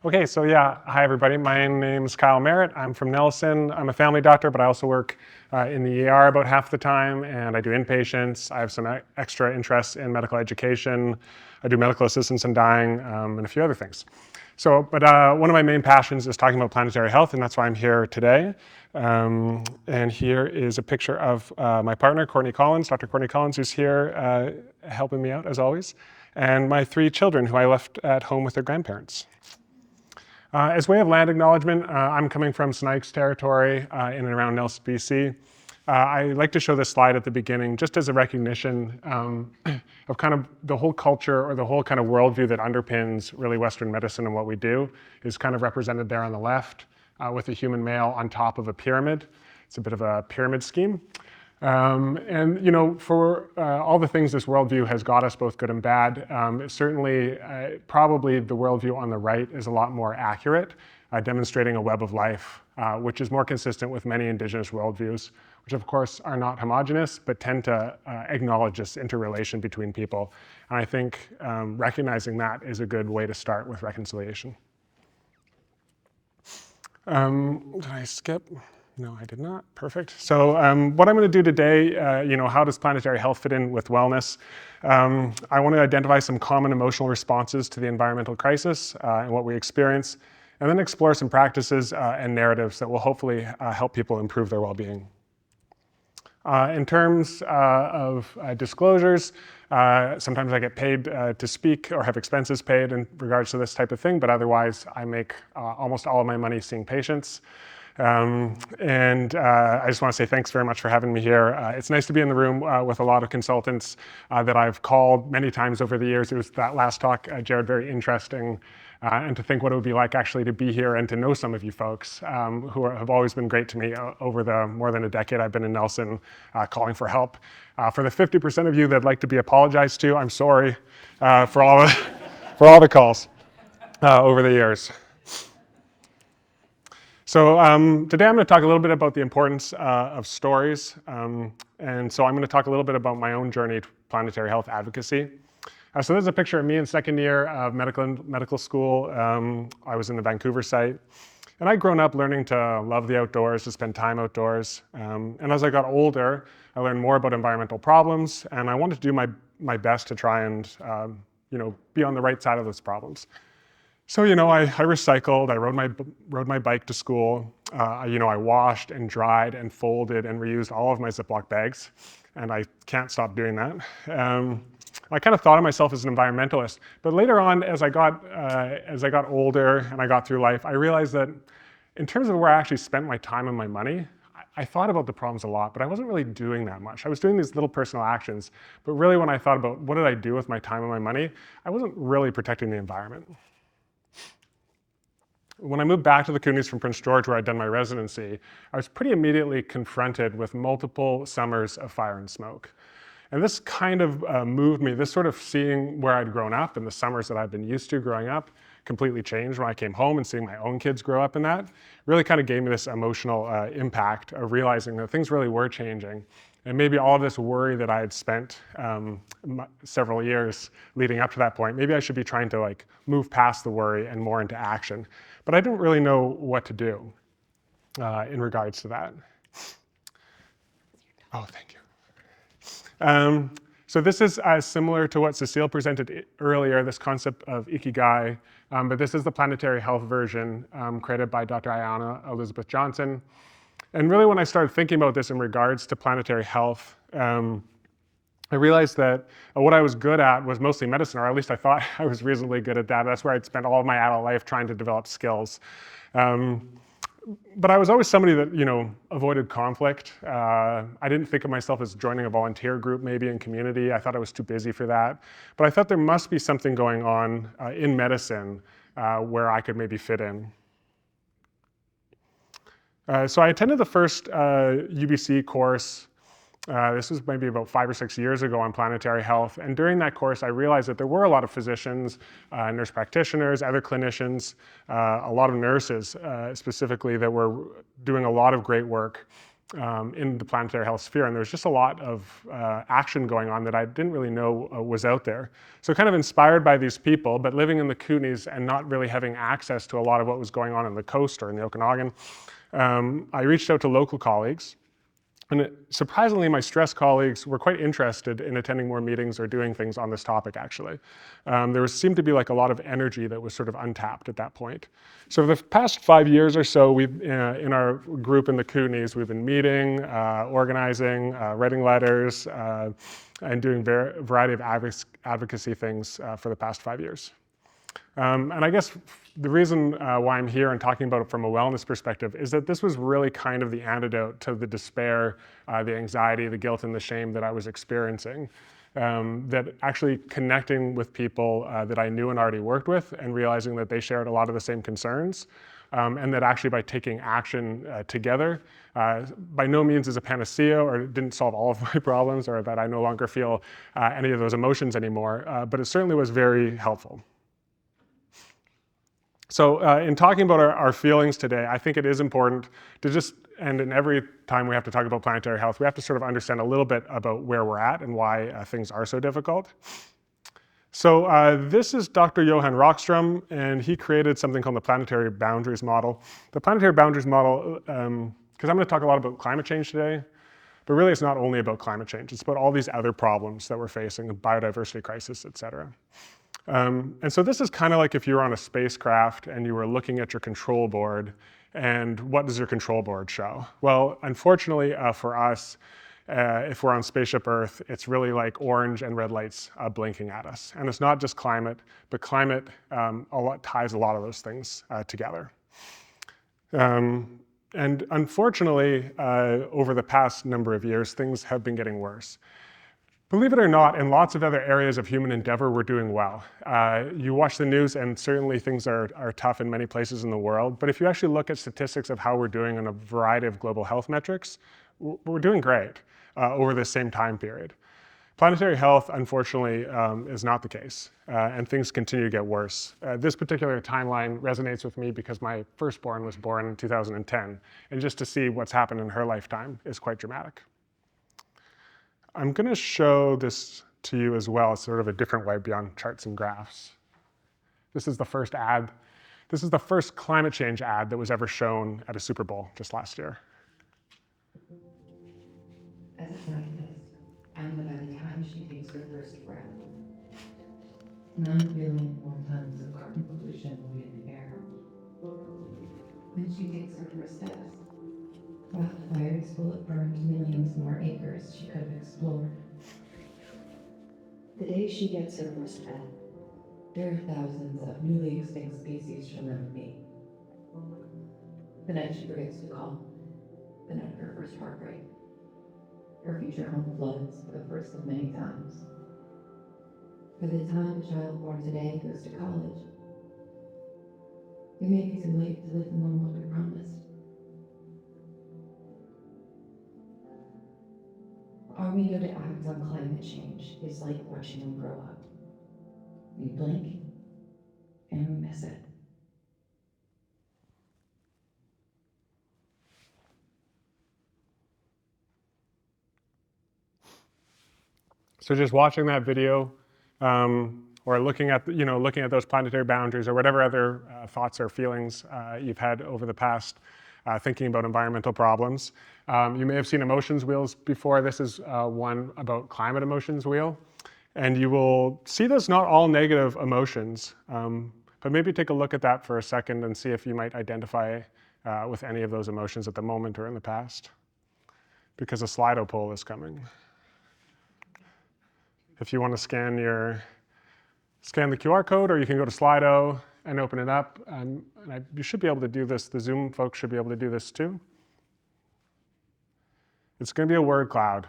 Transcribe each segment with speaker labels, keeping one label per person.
Speaker 1: Okay, so yeah, hi everybody. My name's Kyle Merritt. I'm from Nelson. I'm a family doctor, but I also work in the ER about half the time, and I do inpatients. I have some extra interests in medical education. I do medical assistance in dying, and a few other things. But one of my main passions is talking about planetary health, and that's why I'm here today. And here is a picture of my partner, Courtney Collins, Dr. Courtney Collins, who's here helping me out as always, and my 3 children who I left at home with their grandparents. As way of land acknowledgement, I'm coming from Snipes territory in and around Nelson, BC. I like to show this slide at the beginning just as a recognition of kind of the whole culture or the whole kind of worldview that underpins really Western medicine and what we do is kind of represented there on the left with a human male on top of a pyramid. It's a bit of a pyramid scheme. And you know, for all the things this worldview has got us, both good and bad, certainly probably the worldview on the right is a lot more accurate, demonstrating a web of life, which is more consistent with many indigenous worldviews, which of course are not homogenous, but tend to acknowledge this interrelation between people. And I think recognizing that is a good way to start with reconciliation. Did I skip? No, I did not. Perfect. So what I'm going to do today, how does planetary health fit in with wellness? I want to identify some common emotional responses to the environmental crisis and what we experience, and then explore some practices and narratives that will hopefully help people improve their well-being. In terms of disclosures, sometimes I get paid to speak or have expenses paid in regards to this type of thing, but otherwise I make almost all of my money seeing patients. I just want to say thanks very much for having me here. It's nice to be in the room with a lot of consultants that I've called many times over the years. It was that last talk, Jared, very interesting. And to think what it would be like actually to be here and to know some of you folks who have always been great to me over the more than a decade I've been in Nelson calling for help. For the 50% of you that'd like to be apologized to, I'm sorry for all the calls over the years. So today I'm going to talk a little bit about the importance of stories. And so I'm going to talk a little bit about my own journey to planetary health advocacy. So there's a picture of me in second year of medical school. I was in the Vancouver site. And I'd grown up learning to love the outdoors, to spend time outdoors. And as I got older, I learned more about environmental problems. And I wanted to do my best to try and be on the right side of those problems. So, I recycled, I rode my bike to school, I washed and dried and folded and reused all of my Ziploc bags, and I can't stop doing that. I kind of thought of myself as an environmentalist, but later on, as I got older and I got through life, I realized that in terms of where I actually spent my time and my money, I thought about the problems a lot, but I wasn't really doing that much. I was doing these little personal actions, but really when I thought about what did I do with my time and my money, I wasn't really protecting the environment. When I moved back to the Coonies from Prince George, where I'd done my residency, I was pretty immediately confronted with multiple summers of fire and smoke. And this kind of moved me, this sort of seeing where I'd grown up and the summers that I'd been used to growing up completely changed when I came home, and seeing my own kids grow up in that really kind of gave me this emotional impact of realizing that things really were changing. And maybe all of this worry that I had spent several years leading up to that point, maybe I should be trying to move past the worry and more into action. But I didn't really know what to do in regards to that. Oh, thank you. So this is similar to what Cecile presented earlier, this concept of Ikigai, but this is the planetary health version created by Dr. Ayanna Elizabeth Johnson. And really when I started thinking about this in regards to planetary health, I realized that what I was good at was mostly medicine, or at least I thought I was reasonably good at that. That's where I'd spent all of my adult life trying to develop skills. But I was always somebody that, avoided conflict. I didn't think of myself as joining a volunteer group maybe in community. I thought I was too busy for that. But I thought there must be something going on in medicine where I could maybe fit in. So I attended the first UBC course. This was maybe about 5 or 6 years ago on planetary health. And during that course, I realized that there were a lot of physicians, nurse practitioners, other clinicians, a lot of nurses specifically that were doing a lot of great work in the planetary health sphere, and there's just a lot of action going on that I didn't really know was out there. So kind of inspired by these people, but living in the Kootenays and not really having access to a lot of what was going on in the coast or in the Okanagan, I reached out to local colleagues. And surprisingly, my stress colleagues were quite interested in attending more meetings or doing things on this topic, actually. There seemed to be like a lot of energy that was sort of untapped at that point. So for the past 5 years or so, we've, in our group in the Kootenays, we've been meeting, organizing, writing letters, and doing a variety of advocacy things for the past 5 years. And I guess the reason why I'm here and talking about it from a wellness perspective is that this was really kind of the antidote to the despair, the anxiety, the guilt, and the shame that I was experiencing. That actually connecting with people that I knew and already worked with and realizing that they shared a lot of the same concerns, and that actually by taking action together, by no means is a panacea or it didn't solve all of my problems or that I no longer feel any of those emotions anymore, but it certainly was very helpful. So in talking about our feelings today, I think it is important to just, and in every time we have to talk about planetary health, we have to sort of understand a little bit about where we're at and why things are so difficult. So this is Dr. Johan Rockström, and he created something called the planetary boundaries model. The planetary boundaries model, because I'm going to talk a lot about climate change today, but really it's not only about climate change, it's about all these other problems that we're facing, the biodiversity crisis, et cetera. And so this is kind of like if you were on a spacecraft and you were looking at your control board, and what does your control board show? Well, unfortunately for us, if we're on spaceship Earth, it's really like orange and red lights blinking at us. And it's not just climate, but climate ties a lot of those things together. And unfortunately, over the past number of years, things have been getting worse. Believe it or not, in lots of other areas of human endeavor, we're doing well. You watch the news and certainly things are tough in many places in the world, but if you actually look at statistics of how we're doing on a variety of global health metrics, we're doing great over the same time period. Planetary health, unfortunately, is not the case, and things continue to get worse. This particular timeline resonates with me because my firstborn was born in 2010, and just to see what's happened in her lifetime is quite dramatic. I'm going to show this to you as well, sort of a different way beyond charts and graphs. This is the first ad. This is the first climate change ad that was ever shown at a Super Bowl just last year.
Speaker 2: As a scientist, I know by the time she takes her first breath, 9 billion more tons of carbon pollution will be in the air. When she takes her first steps, wildfires will have burned millions more acres she could have explored. The day she gets her first pet, there are thousands of newly extinct species she'll never meet. The night she forgets to call, the night of her first heartbreak, her future home floods for the first of many times. By the time a child born today goes to college, it may be too late to live the normal we promised. Our window to act on climate change is like watching them grow up. We blink and we miss it.
Speaker 1: So just watching that video, or looking at those planetary boundaries, or whatever other thoughts or feelings you've had over the past thinking about environmental problems. You may have seen emotions wheels before. This is one about climate emotions wheel. And you will see there's not all negative emotions, but maybe take a look at that for a second and see if you might identify with any of those emotions at the moment or in the past, because a Slido poll is coming. If you want to scan the QR code, or you can go to Slido and open it up. You should be able to do this. The Zoom folks should be able to do this too. It's going to be a word cloud.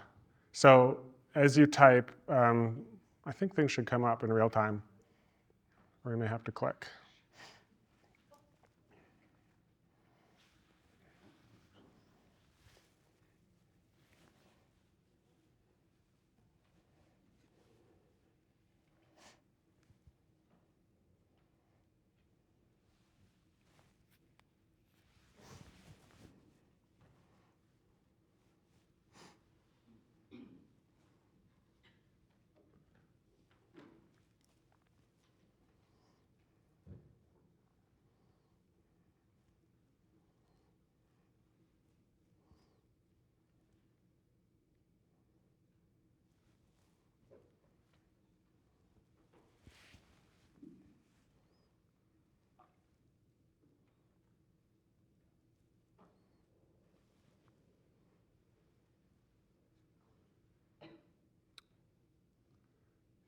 Speaker 1: So as you type, I think things should come up in real time, or you may have to click.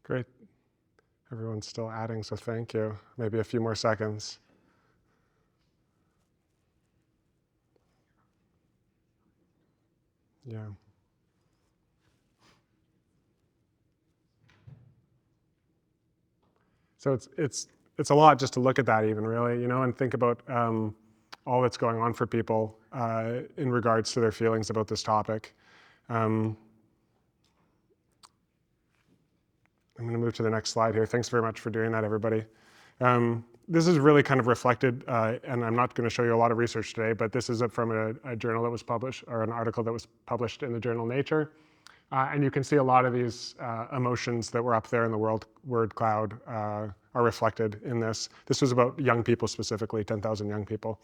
Speaker 1: Great. Everyone's still adding, so thank you. Maybe a few more seconds. Yeah. So it's a lot just to look at that even, really, and think about all that's going on for people in regards to their feelings about this topic. I'm going to move to the next slide here. Thanks very much for doing that, everybody. This is really kind of reflected, and I'm not going to show you a lot of research today, but this is from a journal that was published, or an article that was published in the journal Nature. And you can see a lot of these emotions that were up there in the word cloud are reflected in this. This was about young people specifically, 10,000 young people.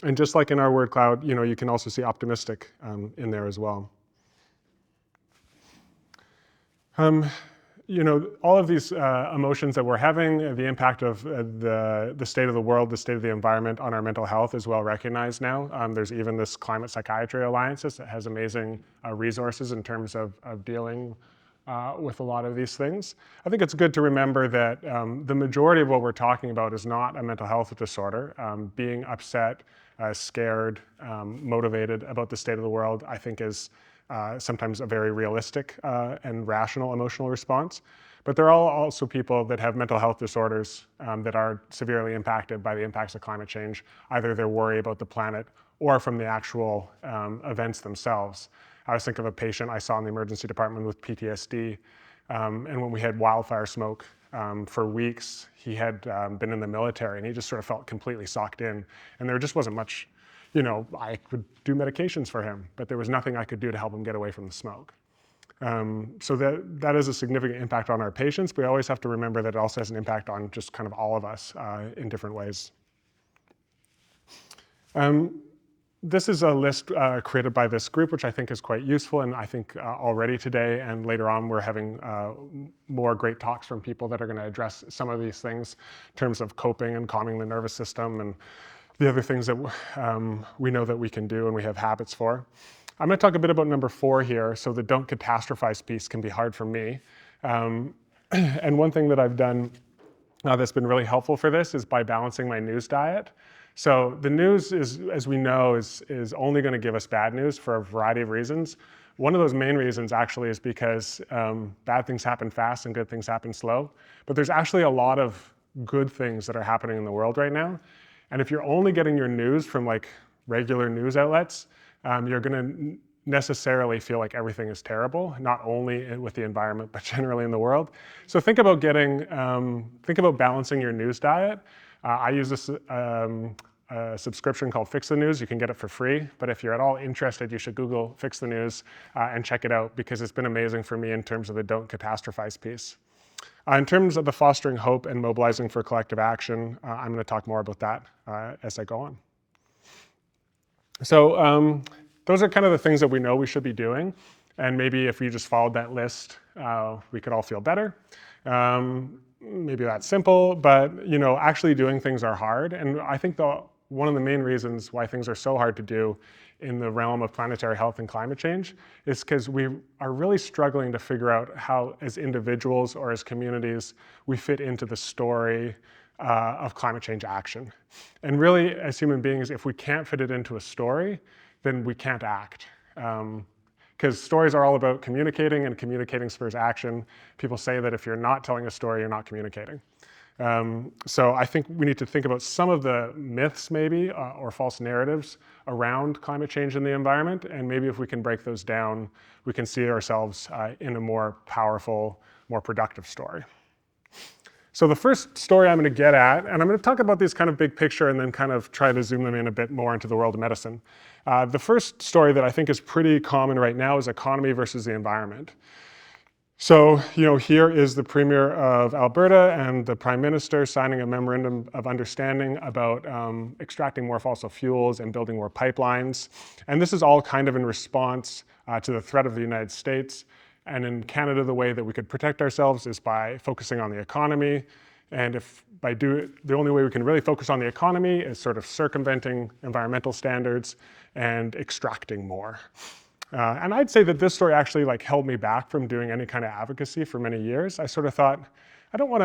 Speaker 1: And just like in our word cloud, you can also see optimistic in there as well. All of these emotions that we're having, the impact of the state of the world, the state of the environment on our mental health is well recognized now. There's even this Climate Psychiatry Alliance that has amazing resources in terms of dealing with a lot of these things. I think it's good to remember that the majority of what we're talking about is not a mental health disorder. Being upset, scared, motivated about the state of the world, I think is sometimes a very realistic and rational emotional response. But there are also people that have mental health disorders that are severely impacted by the impacts of climate change, either their worry about the planet or from the actual events themselves. I was thinking of a patient I saw in the emergency department with PTSD, and when we had wildfire smoke for weeks, he had been in the military and he just sort of felt completely socked in, and there just wasn't much. I could do medications for him, but there was nothing I could do to help him get away from the smoke. So that is a significant impact on our patients. We always have to remember that it also has an impact on just kind of all of us in different ways. This is a list created by this group, which I think is quite useful, and I think already today and later on we're having more great talks from people that are going to address some of these things in terms of coping and calming the nervous system and the other things that we know that we can do and we have habits for. I'm going to talk a bit about number 4 here. So the don't catastrophize piece can be hard for me. And one thing that I've done that's been really helpful for this is by balancing my news diet. So the news is, as we know, is only going to give us bad news for a variety of reasons. One of those main reasons actually is because bad things happen fast and good things happen slow. But there's actually a lot of good things that are happening in the world right now. And if you're only getting your news from like regular news outlets, you're going to necessarily feel like everything is terrible, not only with the environment, but generally in the world. So think about balancing your news diet. I use this a subscription called Fix the News. You can get it for free, but if you're at all interested, you should Google Fix the News and check it out, because it's been amazing for me in terms of the don't catastrophize piece. In terms of the fostering hope and mobilizing for collective action, I'm going to talk more about that as I go on. So those are kind of the things that we know we should be doing. And maybe if we just followed that list, we could all feel better. Maybe that's simple, but actually doing things are hard. And I think one of the main reasons why things are so hard to do in the realm of planetary health and climate change is because we are really struggling to figure out how, as individuals or as communities, we fit into the story of climate change action. And really, as human beings, if we can't fit it into a story, then we can't act. Because stories are all about communicating, and communicating spurs action. People say that if you're not telling a story, you're not communicating. So I think we need to think about some of the myths maybe, or false narratives around climate change and the environment, and maybe if we can break those down, we can see ourselves in a more powerful, more productive story. So the first story I'm going to get at, and I'm going to talk about this kind of big picture and then kind of try to zoom them in a bit more into the world of medicine. The first story that I think is pretty common right now is economy versus the environment. So, here is the Premier of Alberta and the Prime Minister signing a memorandum of understanding about extracting more fossil fuels and building more pipelines. And this is all kind of in response to the threat of the United States. And in Canada, the way that we could protect ourselves is by focusing on the economy. And the only way we can really focus on the economy is sort of circumventing environmental standards and extracting more. And I'd say that this story actually like held me back from doing any kind of advocacy for many years. I sort of thought, I don't want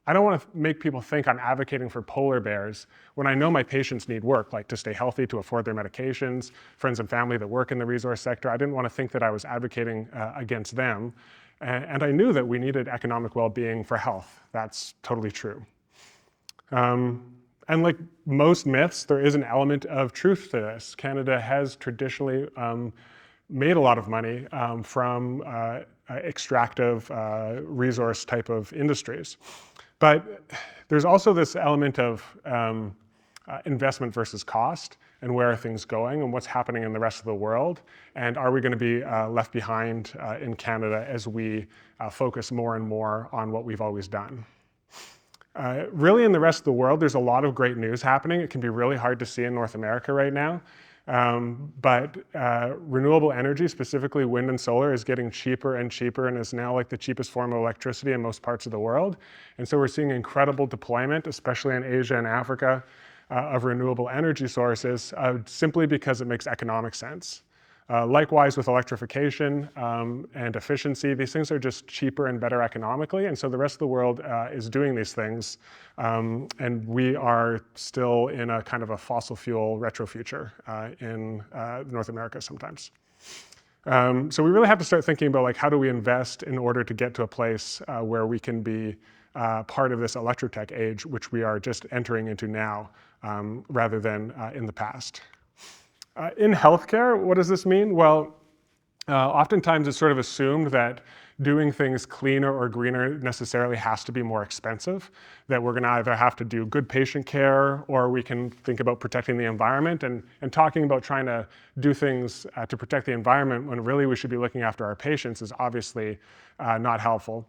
Speaker 1: to make people think I'm advocating for polar bears when I know my patients need work, like to stay healthy, to afford their medications, friends and family that work in the resource sector. I didn't want to think that I was advocating against them. And I knew that we needed economic well-being for health. That's totally true. And like most myths, there is an element of truth to this. Canada has traditionally made a lot of money from extractive resource type of industries. But there's also this element of investment versus cost, and where are things going and what's happening in the rest of the world, and are we going to be left behind in Canada as we focus more and more on what we've always done. Really, in the rest of the world, there's a lot of great news happening. It can be really hard to see in North America right now. But renewable energy, specifically wind and solar, is getting cheaper and cheaper and is now like the cheapest form of electricity in most parts of the world. And so we're seeing incredible deployment, especially in Asia and Africa, of renewable energy sources simply because it makes economic sense. Likewise with electrification and efficiency, these things are just cheaper and better economically, and so the rest of the world is doing these things, and we are still in a kind of a fossil fuel retro future in North America sometimes. So we really have to start thinking about like how do we invest in order to get to a place where we can be part of this electrotech age, which we are just entering into now, rather than in the past. In healthcare, what does this mean? Well, oftentimes it's sort of assumed that doing things cleaner or greener necessarily has to be more expensive, that we're going to either have to do good patient care or we can think about protecting the environment, and talking about trying to do things to protect the environment when really we should be looking after our patients is obviously not helpful.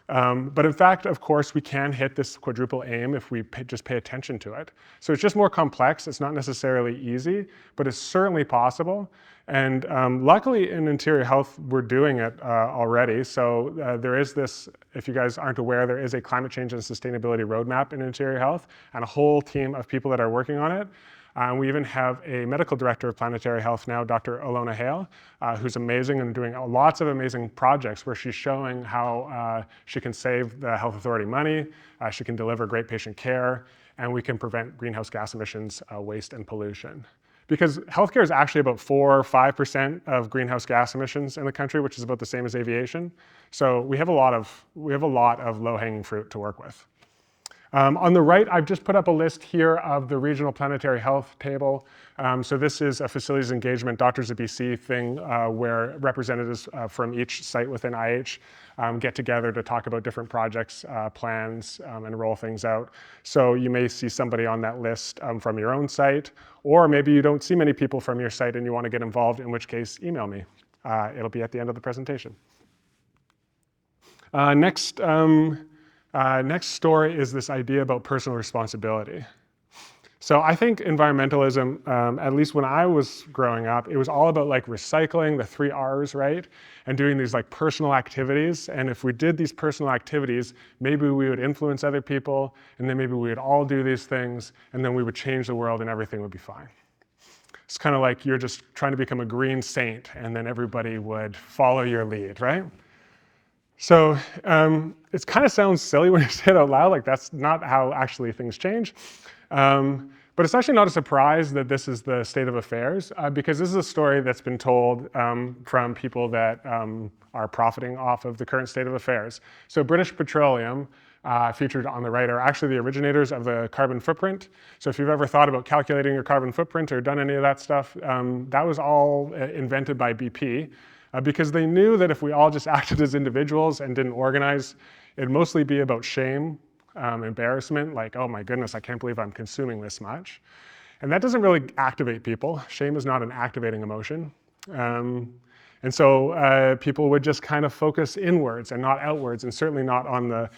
Speaker 1: But in fact, of course, we can hit this quadruple aim if we just pay attention to it. So it's just more complex. It's not necessarily easy, but it's certainly possible. And luckily in interior health, we're doing it already. So there is this, if you guys aren't aware, there is a climate change and sustainability roadmap in interior health and a whole team of people that are working on it. We even have a medical director of planetary health now, Dr. Alona Hale, who's amazing and doing lots of amazing projects where she's showing how she can save the health authority money, she can deliver great patient care, and we can prevent greenhouse gas emissions, waste, and pollution. Because healthcare is actually about 4 or 5% of greenhouse gas emissions in the country, which is about the same as aviation. So we have a lot of low-hanging fruit to work with. On the right, I've just put up a list here of the regional planetary health table. So this is a facilities engagement Doctors of BC thing where representatives from each site within IH get together to talk about different projects, plans, and roll things out. So you may see somebody on that list from your own site, or maybe you don't see many people from your site and you want to get involved, in which case, email me. It'll be at the end of the presentation. Next story is this idea about personal responsibility. So I think environmentalism, at least when I was growing up, it was all about like recycling, the 3 R's, right? And doing these like personal activities. And if we did these personal activities, maybe we would influence other people, and then maybe we would all do these things, and then we would change the world and everything would be fine. It's kind of like you're just trying to become a green saint, and then everybody would follow your lead, right? So it kind of sounds silly when you say it out loud, like that's not how actually things change. But it's actually not a surprise that this is the state of affairs, because this is a story that's been told from people that are profiting off of the current state of affairs. So British Petroleum, featured on the right, are actually the originators of the carbon footprint. So if you've ever thought about calculating your carbon footprint or done any of that stuff, that was all invented by BP. Because they knew that if we all just acted as individuals and didn't organize, it'd mostly be about shame, embarrassment, like, oh my goodness, I can't believe I'm consuming this much. And that doesn't really activate people. Shame is not an activating emotion. And so people would just kind of focus inwards and not outwards, and certainly not on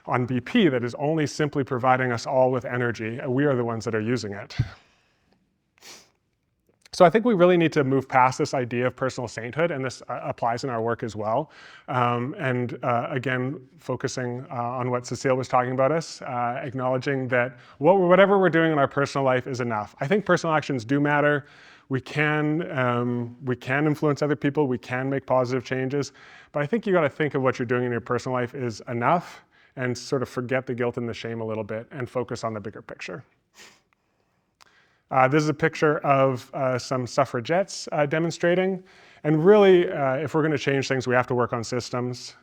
Speaker 1: BP that is only simply providing us all with energy. We are the ones that are using it. So I think we really need to move past this idea of personal sainthood, and this applies in our work as well. Again, focusing on what Cecile was talking about acknowledging that whatever we're doing in our personal life is enough. I think personal actions do matter. we can influence other people, we can make positive changes, but I think you got to think of what you're doing in your personal life is enough and sort of forget the guilt and the shame a little bit and focus on the bigger picture. This is a picture of some suffragettes demonstrating. And really, if we're going to change things, we have to work on systems.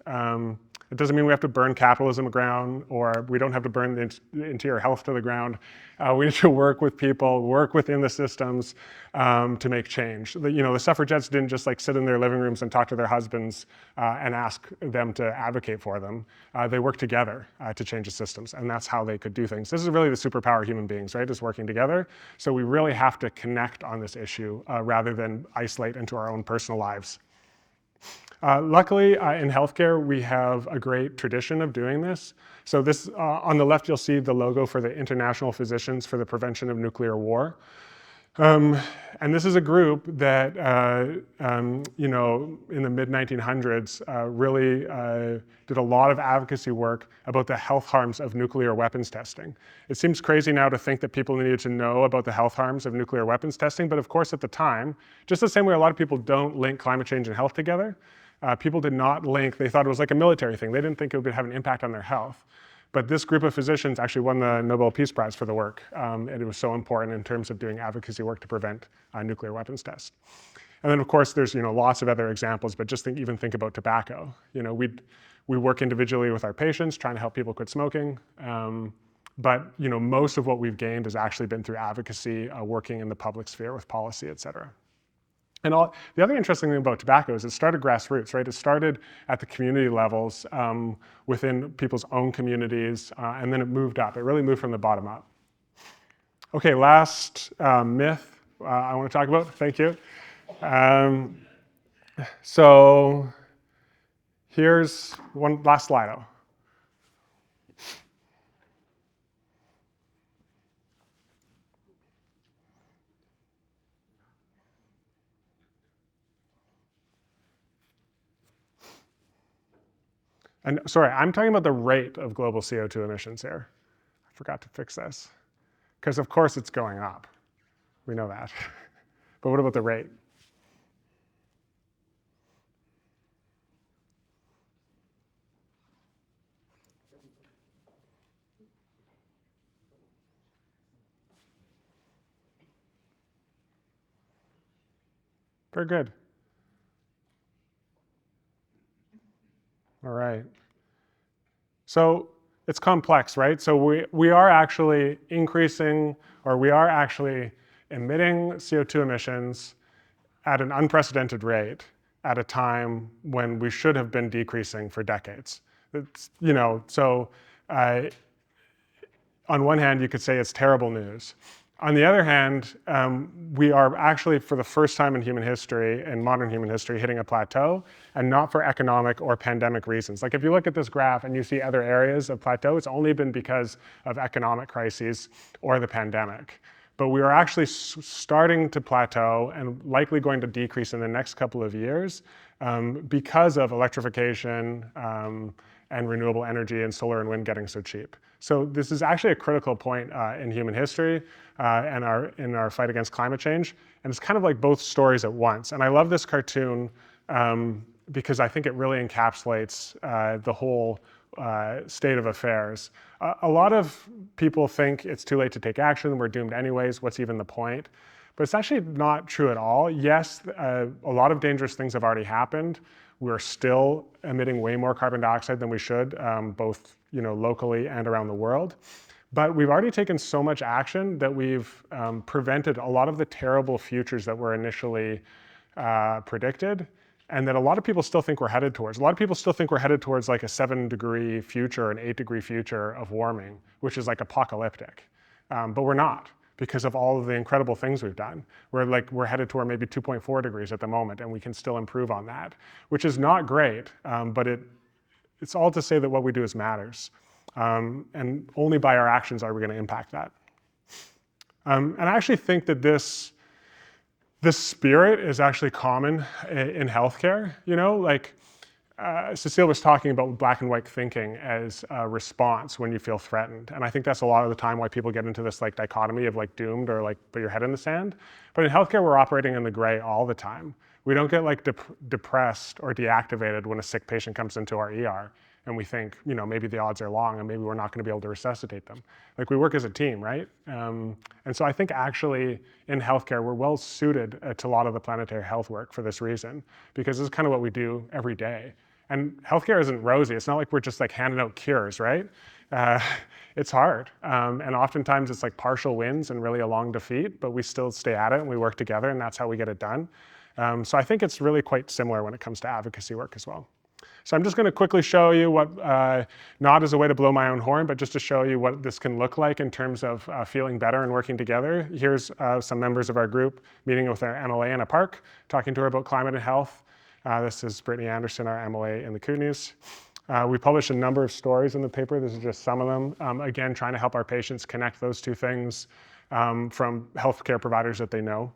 Speaker 1: It doesn't mean we have to burn capitalism aground, or we don't have to burn the interior health to the ground. We need to work with people, work within the systems to make change. The suffragettes didn't just like sit in their living rooms and talk to their husbands and ask them to advocate for them. They worked together to change the systems, and that's how they could do things. This is really the superpower of human beings, right? Is working together. So we really have to connect on this issue rather than isolate into our own personal lives. Luckily, in healthcare, we have a great tradition of doing this. So this, on the left, you'll see the logo for the International Physicians for the Prevention of Nuclear War. And this is a group that, in the mid-1900s, really did a lot of advocacy work about the health harms of nuclear weapons testing. It seems crazy now to think that people needed to know about the health harms of nuclear weapons testing, but of course at the time, just the same way a lot of people don't link climate change and health together, people did not link, they thought it was like a military thing. They didn't think it would have an impact on their health. But this group of physicians actually won the Nobel Peace Prize for the work. And it was so important in terms of doing advocacy work to prevent nuclear weapons tests. And then of course, there's lots of other examples, but just even think about tobacco. We work individually with our patients, trying to help people quit smoking. But most of what we've gained has actually been through advocacy, working in the public sphere with policy, et cetera. And the other interesting thing about tobacco is it started grassroots, right? It started at the community levels within people's own communities, and then it moved up. It really moved from the bottom up. Okay, last myth I want to talk about. Thank you. So here's one last slide. And sorry, I'm talking about the rate of global CO2 emissions here. I forgot to fix this. Because of course it's going up. We know that. But what about the rate? Very good. All right. So it's complex, right? So we are actually increasing, or we are actually emitting CO2 emissions at an unprecedented rate at a time when we should have been decreasing for decades. So on one hand, you could say it's terrible news. On the other hand, we are actually, for the first time in human history, in modern human history, hitting a plateau, and not for economic or pandemic reasons. Like if you look at this graph and you see other areas of plateau, it's only been because of economic crises or the pandemic. But we are actually starting to plateau and likely going to decrease in the next couple of years because of electrification and renewable energy and solar and wind getting so cheap. So this is actually a critical point in human history and in our fight against climate change. And it's kind of like both stories at once. And I love this cartoon because I think it really encapsulates the whole state of affairs. A lot of people think it's too late to take action, we're doomed anyways, what's even the point? But it's actually not true at all. Yes, a lot of dangerous things have already happened. We're still emitting way more carbon dioxide than we should, both locally and around the world. But we've already taken so much action that we've prevented a lot of the terrible futures that were initially predicted, and that a lot of people still think we're headed towards. A lot of people still think we're headed towards like a 7-degree future, an 8-degree future of warming, which is like apocalyptic. But we're not, because of all of the incredible things we've done. We're headed toward maybe 2.4 degrees at the moment, and we can still improve on that, which is not great, but it's all to say that what we do matters. And only by our actions are we going to impact that. And I actually think that this spirit is actually common in healthcare. Cecile was talking about black and white thinking as a response when you feel threatened. And I think that's a lot of the time why people get into this like dichotomy of like doomed or like put your head in the sand. But in healthcare, we're operating in the gray all the time. We don't get like depressed or deactivated when a sick patient comes into our ER and we think, you know, maybe the odds are long and maybe we're not going to be able to resuscitate them. Like we work as a team, right? And so I think actually in healthcare, we're well suited to a lot of the planetary health work for this reason, because this is kind of what we do every day. And healthcare isn't rosy. It's not like we're just like handing out cures, right? It's hard. And oftentimes it's like partial wins and really a long defeat, but we still stay at it and we work together and that's how we get it done. So I think it's really quite similar when it comes to advocacy work as well. So I'm just going to quickly show you what, not as a way to blow my own horn, but just to show you what this can look like in terms of feeling better and working together. Here's some members of our group meeting with our MLA in a park, talking to her about climate and health. This is Brittany Anderson, our MLA in the Kootenays. We published a number of stories in the paper. This is just some of them. Again, trying to help our patients connect those two things from healthcare providers that they know.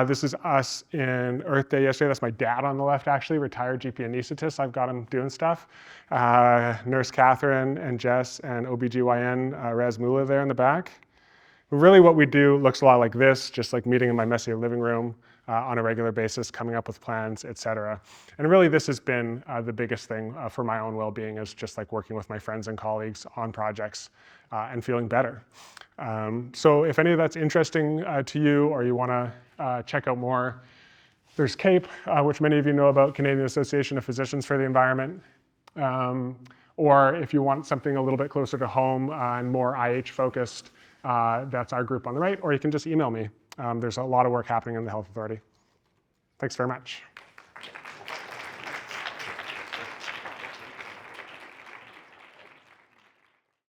Speaker 1: This is us in Earth Day yesterday. That's my dad on the left, actually, retired GP anesthetist. I've got him doing stuff. Nurse Catherine and Jess and OBGYN Raz Mula there in the back. Really what we do looks a lot like this, just like meeting in my messy living room on a regular basis, coming up with plans, etc. And really this has been the biggest thing for my own well-being, is just like working with my friends and colleagues on projects and feeling better. So if any of that's interesting to you, or you want to check out more, there's CAPE, which many of you know about, Canadian Association of Physicians for the Environment. Or if you want something a little bit closer to home and more IH focused, that's our group on the right, or you can just email me. There's a lot of work happening in the Health Authority. Thanks very much.